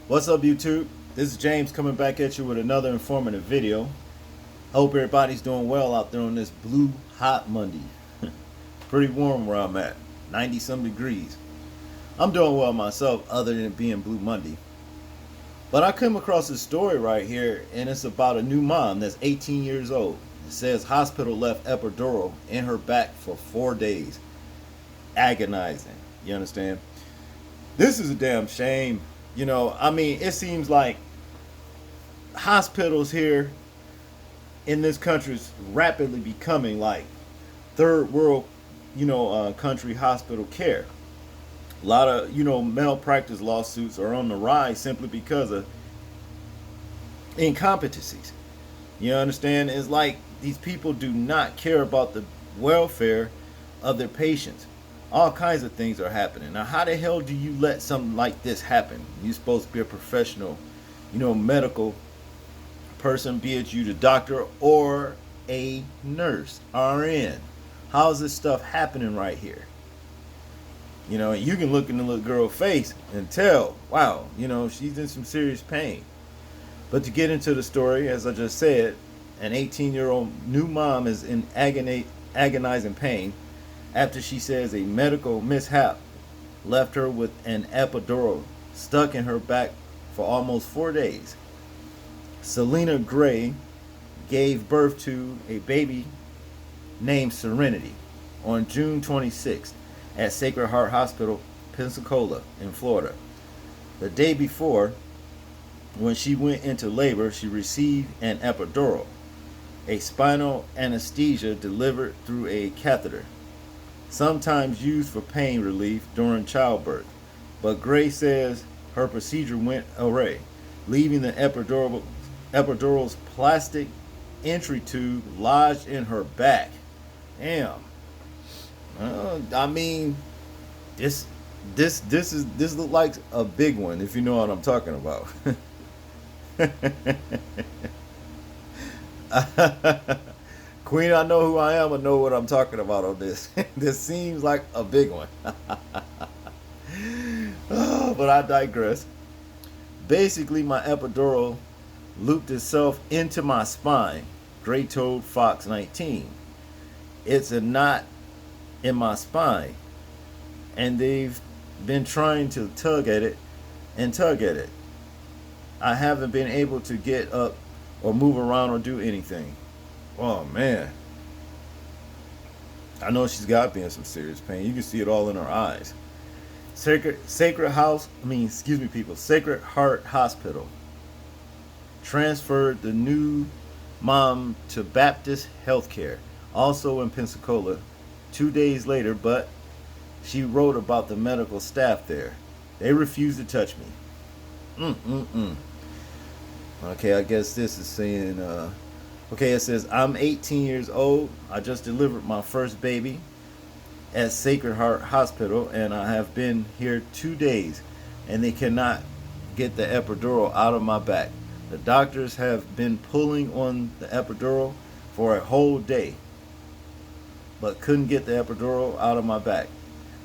What's up, YouTube? This is James coming back at you with another informative video. Hope everybody's doing well out there on this blue hot Monday. Pretty warm where I'm at, 90 some degrees. I'm doing well myself other than it being Blue Monday. But I came across this story right here, and it's about a new mom that's 18 years old. It says hospital left epidural in her back for 4 days. Agonizing. You understand? This is a damn shame. It seems like hospitals here in this country is rapidly becoming like third world, country hospital care. A lot of, malpractice lawsuits are on the rise simply because of incompetencies. You understand? It's like these people do not care about the welfare of their patients. All kinds of things are happening. Now, how the hell do you let something like this happen? You're supposed to be a professional, medical person, be it you the doctor or a nurse, RN. How's this stuff happening right here? You can look in the little girl's face and tell, wow, she's in some serious pain. But to get into the story, as I just said, an 18-year-old new mom is in agonizing pain after she says a medical mishap left her with an epidural stuck in her back for almost 4 days. Selena Gray gave birth to a baby named Serenity on June 26th at Sacred Heart Hospital, Pensacola, in Florida. The day before, when she went into labor, she received an epidural, a spinal anesthesia delivered through a catheter, sometimes used for pain relief during childbirth. But Gray says her procedure went awry, leaving the epidural's plastic entry tube lodged in her back. Damn. This look like a big one, if you know what I'm talking about. Queen, I know who I am. I know what I'm talking about on this. This seems like a big one. But I digress. Basically, my epidural looped itself into my spine, Gray told Fox 19. It's a knot in my spine, and they've been trying to tug at it. I haven't been able to get up or move around or do anything. Oh man, I know she's got to be in some serious pain. You can see it all in her eyes. Sacred Heart Hospital transferred the new mom to Baptist Healthcare, also in Pensacola, 2 days later, but she wrote about the medical staff there. They refused to touch me. Okay, I guess this is saying, it says, I'm 18 years old. I just delivered my first baby at Sacred Heart Hospital, and I have been here 2 days, and they cannot get the epidural out of my back. The doctors have been pulling on the epidural for a whole day, but couldn't get the epidural out of my back.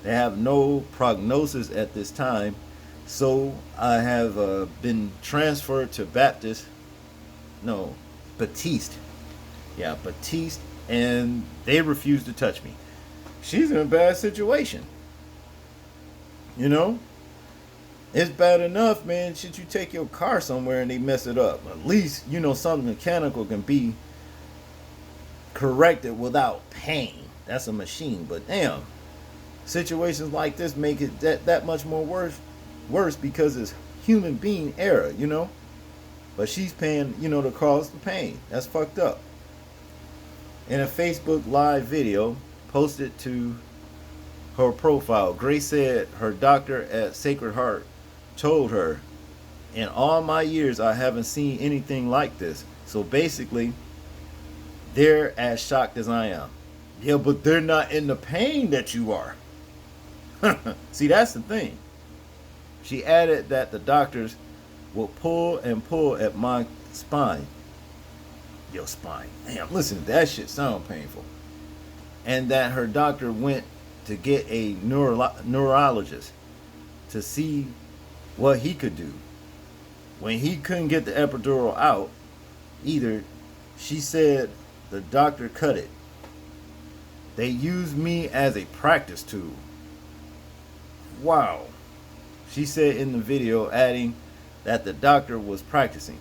They have no prognosis at this time, so I have been transferred to Baptist, and they refuse to touch me. She's in a bad situation. It's bad enough, man. Should you take your car somewhere and they mess it up? At least, something mechanical can be corrected without pain. That's a machine. But damn, situations like this make it that much more worse because it's human being error, But she's paying, to cause the pain. That's fucked up. In a Facebook Live video posted to her profile, Gray said her doctor at Sacred Heart told her, in all my years, I haven't seen anything like this. So basically, they're as shocked as I am. Yeah, but they're not in the pain that you are. See, that's the thing. She added that the doctors will pull and pull at my spine. Your spine. Damn, listen, that shit sound painful. And that her doctor went to get a neurologist to see what he could do. when he couldn't get the epidural out either, she said the doctor cut it. They used me as a practice tool. Wow. She said in the video, adding that the doctor was practicing.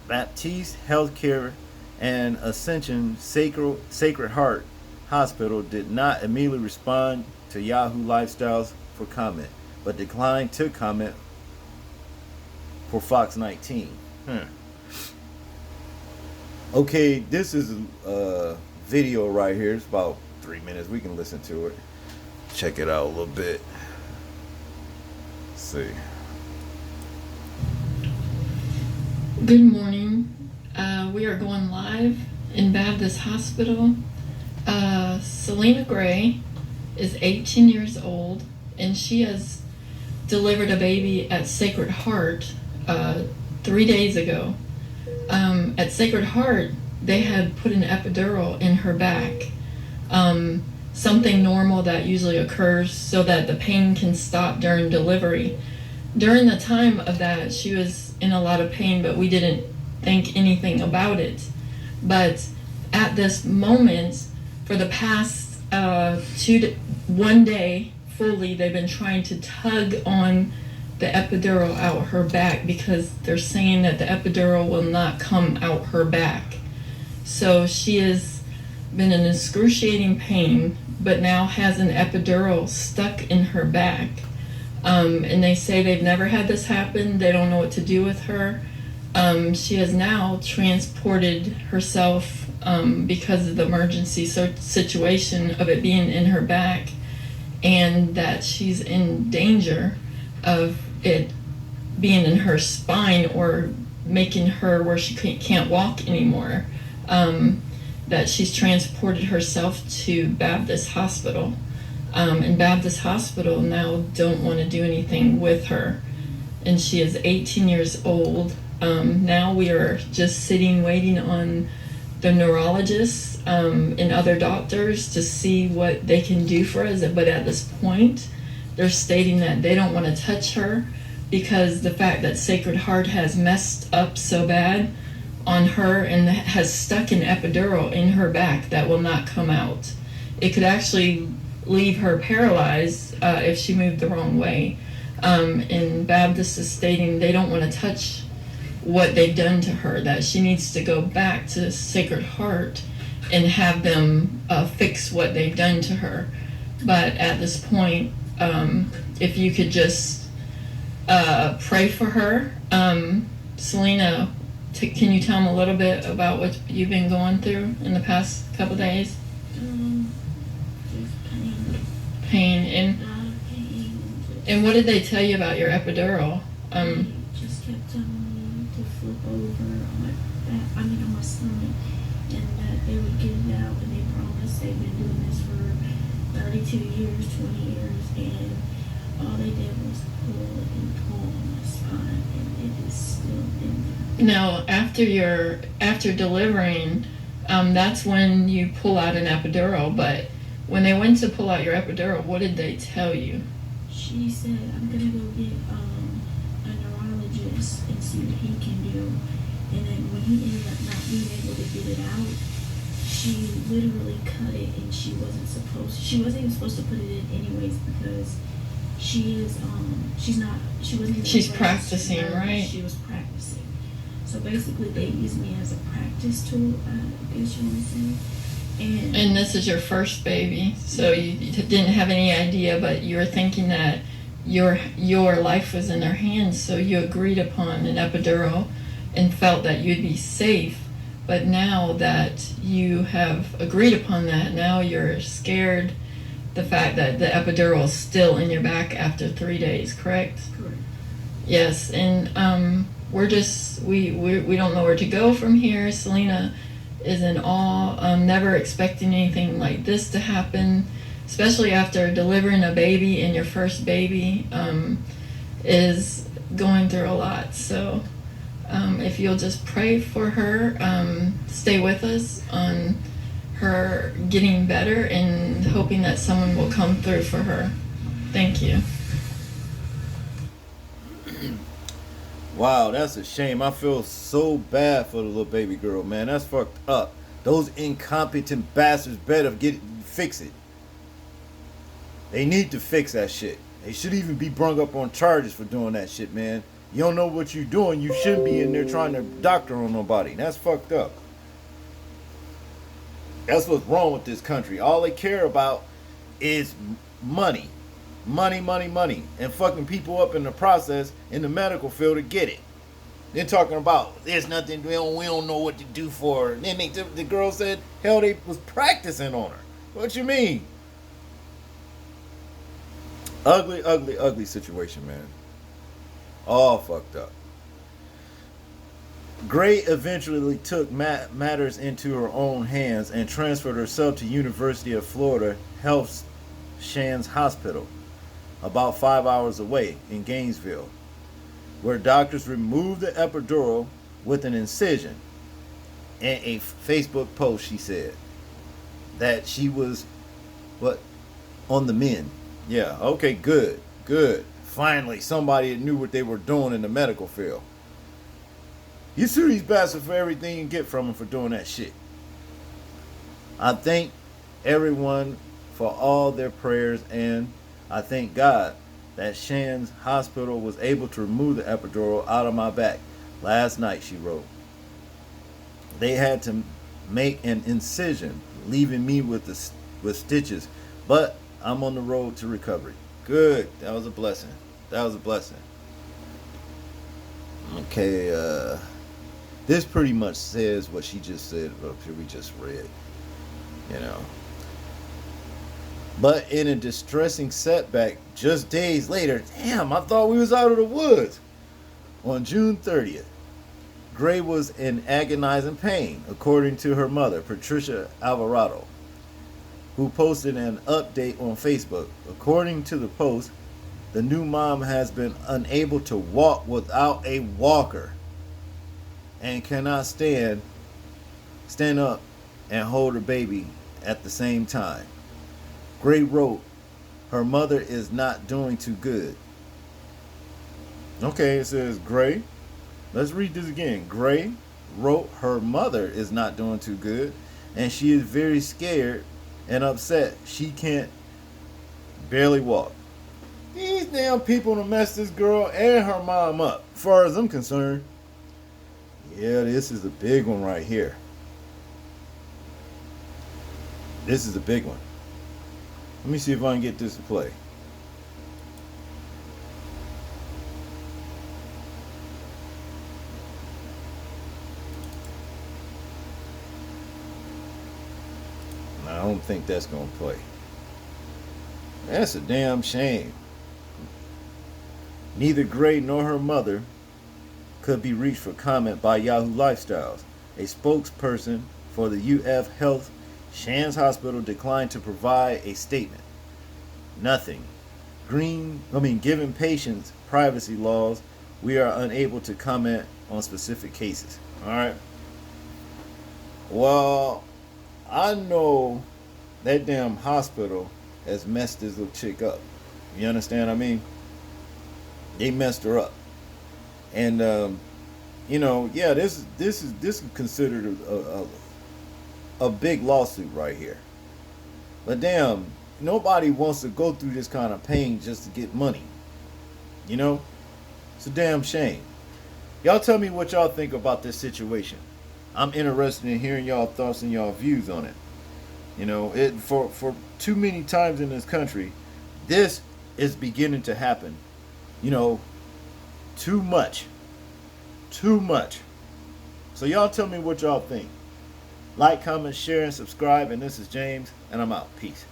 Baptiste Healthcare and Ascension Sacred Heart Hospital did not immediately respond to Yahoo Lifestyles for comment, but declined to comment for Fox 19. Okay, this is a video right here. It's about 3 minutes. We can listen to it. Check it out a little bit. Let's see. Good morning. We are going live in Baptist Hospital. Selena Gray is 18 years old, and she has delivered a baby at Sacred Heart 3 days ago. At Sacred Heart, they had put an epidural in her back, something normal that usually occurs so that the pain can stop during delivery. During the time of that, she was in a lot of pain, but we didn't think anything about it. But at this moment, for the past 1 day fully, they've been trying to tug on the epidural out her back because they're saying that the epidural will not come out her back. So she has been in excruciating pain, but now has an epidural stuck in her back. And they say they've never had this happen. They don't know what to do with her. She has now transported herself because of the emergency situation of it being in her back, and that she's in danger of it being in her spine or making her where she can't walk anymore. That she's transported herself to Baptist Hospital. And Baptist Hospital now don't want to do anything with her. And she is 18 years old. Now we are just sitting waiting on the neurologists and other doctors to see what they can do for us. But at this point, they're stating that they don't want to touch her because the fact that Sacred Heart has messed up so bad on her and has stuck an epidural in her back that will not come out. It could actually leave her paralyzed if she moved the wrong way. And Baptist is stating they don't want to touch what they've done to her, that she needs to go back to Sacred Heart and have them fix what they've done to her. But at this point, if you could just pray for her. Selena, can you tell them a little bit about what you've been going through in the past couple days? Just pain. Pain. A lot of pain. And what did they tell you about your epidural? They just kept telling me to flip over on my back, on my stomach, and that they would get it out, and they promised they've been doing this for 32 years, 20 years, and all they did was pull and pull on my spine, and it is still in there. Now, after delivering, that's when you pull out an epidural. But when they went to pull out your epidural, what did they tell you? She said, I'm gonna go get a neurologist and see what he can do. And then when he ended up not being able to get it out, she literally cut it, and she wasn't even supposed to put it in anyways because she's practicing, right? She was practicing. So basically they used me as a practice tool, I guess you want to say. And this is your first baby, so you didn't have any idea, but you were thinking that your life was in their hands, so you agreed upon an epidural and felt that you'd be safe. But now that you have agreed upon that, now you're scared the fact that the epidural is still in your back after 3 days, correct? Correct. Yes, and we don't know where to go from here. Selena is in awe, never expecting anything like this to happen, especially after delivering a baby, and your first baby is going through a lot. So if you'll just pray for her, stay with us on her getting better and hoping that someone will come through for her. Thank you. Wow, that's a shame. I feel so bad for the little baby girl, man. That's fucked up. Those incompetent bastards better fix it. They need to fix that shit. They should even be brung up on charges for doing that shit, man. You don't know what you're doing. You shouldn't be in there trying to doctor on nobody. That's fucked up. That's what's wrong with this country. All they care about is money. Money, money, money. And fucking people up in the process in the medical field to get it. They're talking about there's nothing, we don't know what to do for her. And then the girl said, hell, they was practicing on her. What you mean? Ugly, ugly, ugly situation, man. All fucked up. Gray eventually took matters into her own hands and transferred herself to University of Florida Health Shands Hospital, about 5 hours away in Gainesville, where doctors removed the epidural with an incision. In a Facebook post, she said that she was, on the mend. Yeah, okay, good, good. Finally, somebody that knew what they were doing in the medical field. You sue these bastards for everything you get from them for doing that shit. I thank everyone for all their prayers, and I thank God that Shands Hospital was able to remove the epidural out of my back last night, she wrote. They had to make an incision, leaving me with stitches, but I'm on the road to recovery. Good. That was a blessing. That was a blessing. Okay, this pretty much says what she just said up here we just read. You know. But in a distressing setback just days later, damn, I thought we was out of the woods. On June 30th, Gray was in agonizing pain, according to her mother, Patricia Alvarado, who posted an update on Facebook. According to the post, the new mom has been unable to walk without a walker and cannot stand up and hold her baby at the same time. Gray wrote, her mother is not doing too good. Okay, it says Gray. Let's read this again. Gray wrote her mother is not doing too good and she is very scared and upset. She can't barely walk. These damn people done messed this girl and her mom up, as far as I'm concerned. Yeah, this is a big one right here. This is a big one. Let me see if I can get this to play. I don't think that's going to play. That's a damn shame. Neither Gray nor her mother could be reached for comment by Yahoo Lifestyles. A spokesperson for the UF Health Shands Hospital declined to provide a statement. Nothing. Given patients privacy laws, we are unable to comment on specific cases. Alright. Well, I know that damn hospital has messed this little chick up. You understand what I mean? They messed her up. And yeah, this is considered a big lawsuit right here. But damn, nobody wants to go through this kind of pain just to get money. You know? It's a damn shame. Y'all tell me what y'all think about this situation. I'm interested in hearing y'all thoughts and y'all views on it. You know, for too many times in this country, this is beginning to happen. You know, too much. Too much. So y'all tell me what y'all think. Like, comment, share, and subscribe. And this is James, and I'm out. Peace.